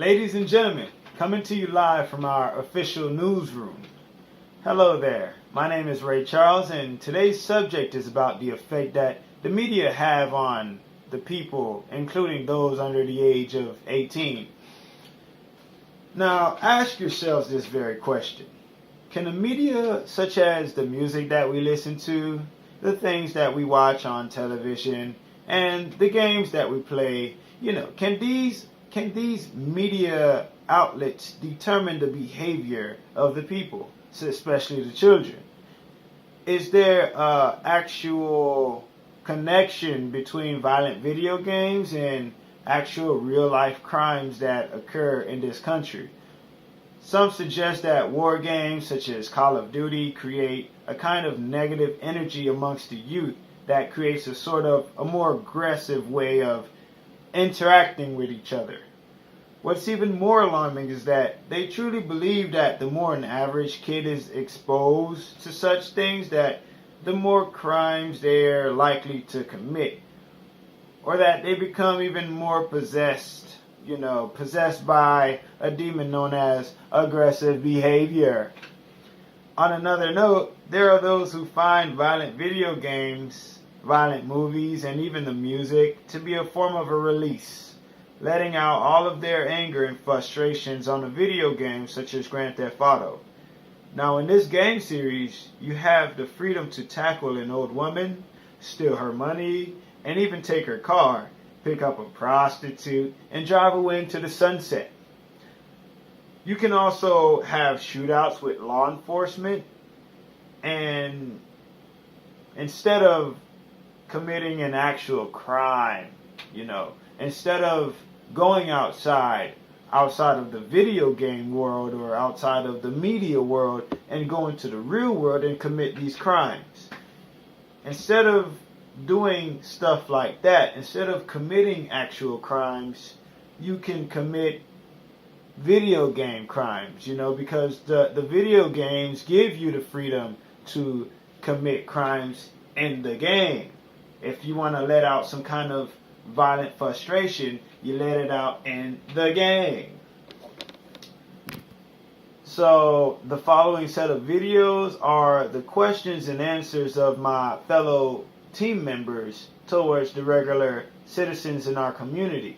Ladies and gentlemen, coming to you live from our official newsroom. Hello there, my name is Ray Charles, and today's subject is about the effect that the media have on the people, including those under the age of 18. Now, ask yourselves this very question. Can the media, such as the music that we listen to, the things that we watch on television, and the games that we play, can these media outlets determine the behavior of the people, especially the children? Is there an actual connection between violent video games and actual real-life crimes that occur in this country? Some suggest that war games such as Call of Duty create a kind of negative energy amongst the youth that creates a sort of a more aggressive way of interacting with each other. What's even more alarming is that they truly believe that the more an average kid is exposed to such things, that the more crimes they're likely to commit, or that they become even more possessed by a demon known as aggressive behavior. On another note, there are those who find violent video games, violent movies, and even the music to be a form of a release, letting out all of their anger and frustrations on a video game such as Grand Theft Auto. Now, in this game series, you have the freedom to tackle an old woman, steal her money, and even take her car, pick up a prostitute, and drive away into the sunset. You can also have shootouts with law enforcement, and instead of committing an actual crime, instead of going outside of the video game world or outside of the media world and going to the real world and commit these crimes. Instead of doing stuff like that, instead of committing actual crimes, you can commit video game crimes, because the video games give you the freedom to commit crimes in the game. If you want to let out some kind of violent frustration, you let it out in the game. So the following set of videos are the questions and answers of my fellow team members towards the regular citizens in our community.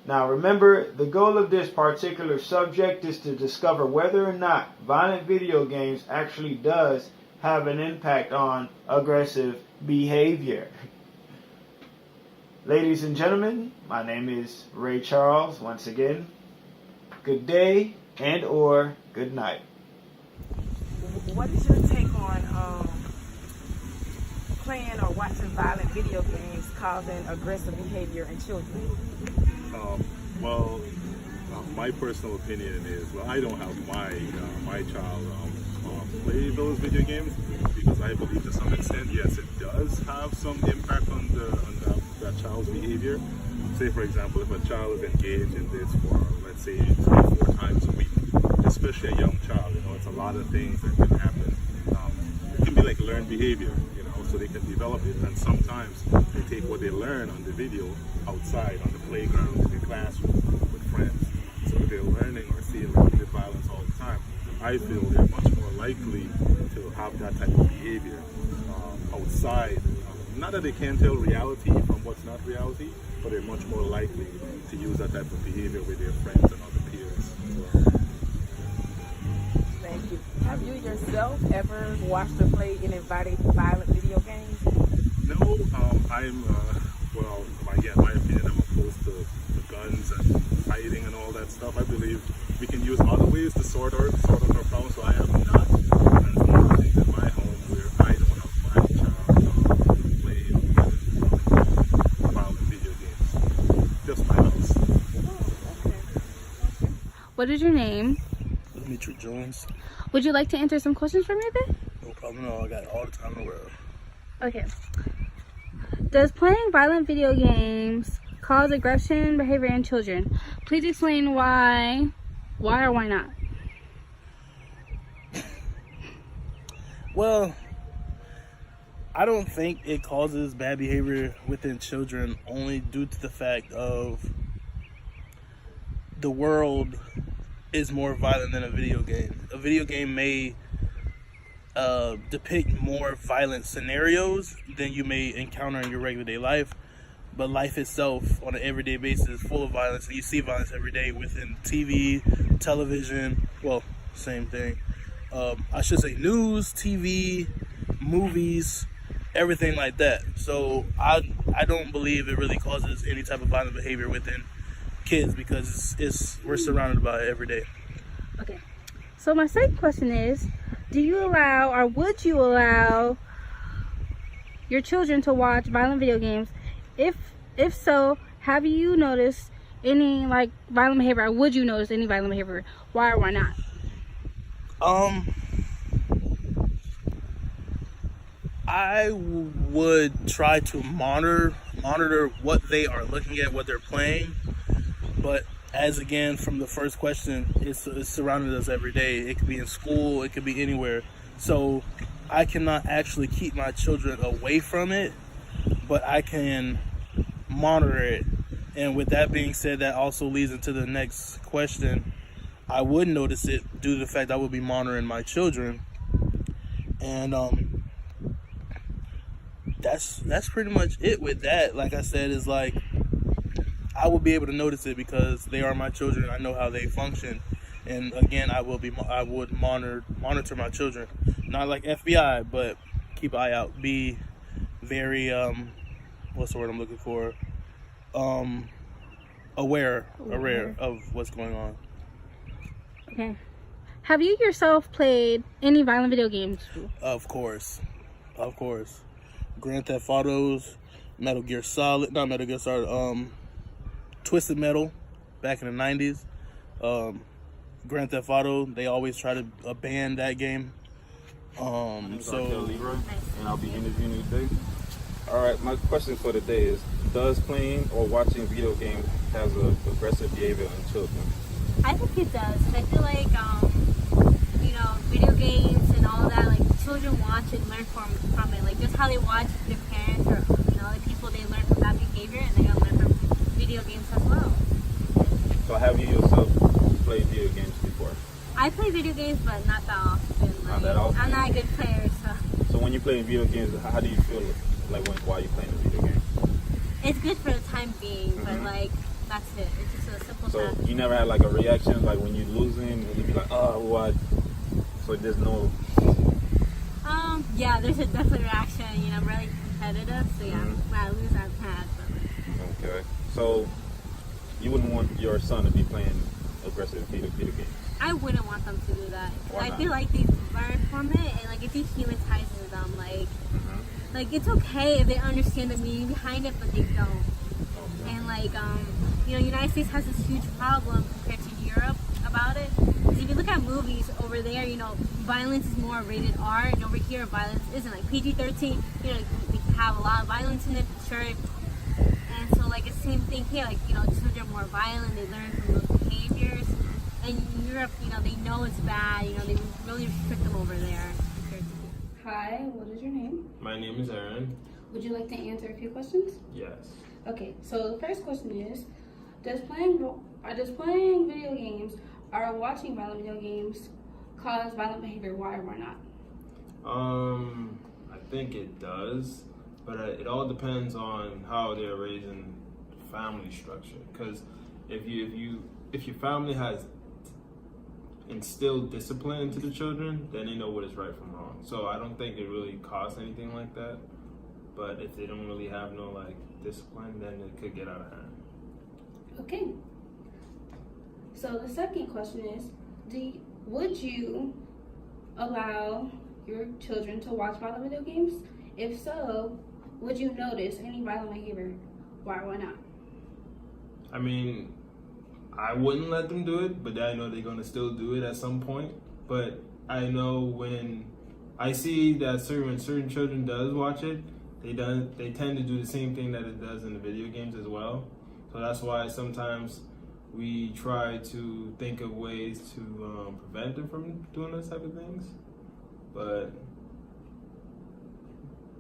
Now remember, the goal of this particular subject is to discover whether or not violent video games actually does have an impact on aggressive behavior. Ladies and gentlemen, my name is Ray Charles. Once again, good day and or good night. What is your take on playing or watching violent video games causing aggressive behavior in children? My personal opinion is, I don't have my child play those video games, because I believe to some extent, yes, it does have some impact on that child's behavior. Say, for example, if a child is engaged in this for, let's say, 3-4 times a week, especially a young child, it's a lot of things that can happen. It can be like learned behavior, so they can develop it, and sometimes they take what they learn on the video outside, on the playground, in the classroom, with friends. So if they're learning or seeing repeated violence all the time, I feel they're much more likely to have that type of behavior outside. Not that they can't tell reality from what's not reality, but they're much more likely to use that type of behavior with their friends and other peers. Thank you. Have you yourself ever watched or played any violent video games? No, again, my opinion, I'm opposed to guns and fighting and all that stuff. I believe we can use other ways to sort out our problems, so I have not done things in my home where I don't have my child play violent video games. Just my house. Okay. What is your name? Dimitri Jones. Would you like to answer some questions for me then? No problem at all. I got all the time in the world. Okay. Does playing violent video games cause aggression behavior in children? Please explain why or why not. Well, I don't think it causes bad behavior within children, only due to the fact of the world is more violent than a video game. A video game may depict more violent scenarios than you may encounter in your regular day life, but life itself on an everyday basis is full of violence, and you see violence every day within TV, television, well, same thing. I should say news, TV, movies, everything like that. So I don't believe it really causes any type of violent behavior within kids, because we're surrounded by it every day. Okay. So my second question is, do you allow, or would you allow your children to watch violent video games? If so, have you noticed any like violent behavior, or would you notice any violent behavior? Why or why not? I would try to monitor what they are looking at, what they're playing. But as again, from the first question, it's surrounded us every day. It could be in school, it could be anywhere. So I cannot actually keep my children away from it, but I can monitor it. And with that being said, that also leads into the next question. I would notice it due to the fact I would be monitoring my children. And that's pretty much it with that. Like I said, is like I will be able to notice it because they are my children. I know how they function, and again, I would monitor my children, not like FBI, but keep an eye out. Be very what's the word I'm looking for? Aware of what's going on. Okay. Have you yourself played any violent video games? Of course. Grand Theft Autos, Metal Gear Solid, Twisted Metal, back in the 90s. Grand Theft Auto, they always try to ban that game. So Leroy, and I'll be interviewing you today. All right, my question for today is: does playing or watching video games have a aggressive behavior in children? I think it does. I feel like video games and all that, like children watch and learn from it. Like just how they watch their parents or the people, they learn from that behavior, and they're gonna learn from video games as well. So have you yourself played video games before? I play video games, but not that often. Not that often? I'm not a good player, so. So when you play video games, how do you feel while you're playing the video game? It's good for the time being, but like that's it. It's just a simple So task. you never had like a reaction, like when you're losing, and you be like, oh, what? So there's no. Yeah, there's a definite reaction. I'm really competitive, so yeah, when I lose, I've had. But Okay. So you wouldn't want your son to be playing aggressive video games? I wouldn't want them to do that. Why I not? feel like they learn from it, and like it dehumanizes them. Like it's okay if they understand the meaning behind it, but they don't. And like United States has this huge problem compared to Europe about it. Because if you look at movies over there, violence is more rated R, and over here violence isn't. Like PG-13, we have a lot of violence in it, sure. And so like it's the same thing here. Like children are more violent, they learn from those behaviors. And in Europe, they know it's bad. They really restrict them over there compared to here. Hi, what is your name? My name is Aaron. Would you like to answer a few questions? Yes. Okay, so the first question is, does playing video games or watching violent video games cause violent behavior? Why or why not? I think it does, but it all depends on how they're raising family structure. Because if your family has instilled discipline into the children, then they know what is right from wrong. So I don't think it really costs anything like that. But if they don't really have no discipline, then it could get out of hand. Okay. So the second question is, would you allow your children to watch violent video games? If so, would you notice any violent behavior? Why or why not? I mean, I wouldn't let them do it, but I know they're gonna still do it at some point. But I know when I see that when certain children does watch it, they tend to do the same thing that it does in the video games as well. So that's why sometimes we try to think of ways to prevent them from doing those type of things. But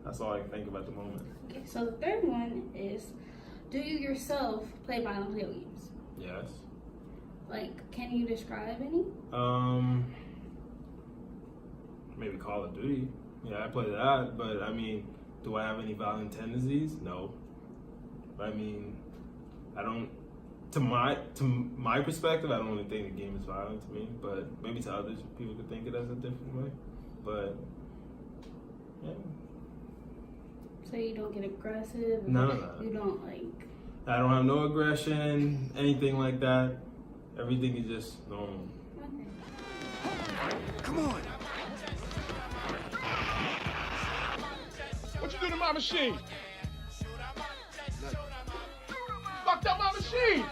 that's all I can think of at the moment. Okay, so the third one is, do you yourself play violent video games? Yes. Like, can you describe any? Maybe Call of Duty. Yeah, I play that, but I mean, do I have any violent tendencies? No. I mean, I don't. To my perspective, I don't really think the game is violent to me, but maybe to others, people could think it as a different way. But yeah. So you don't get aggressive? No. You don't like... I don't have no aggression, anything like that. Everything is just normal. Okay. Come on! What you do to my machine? Fucked up my machine!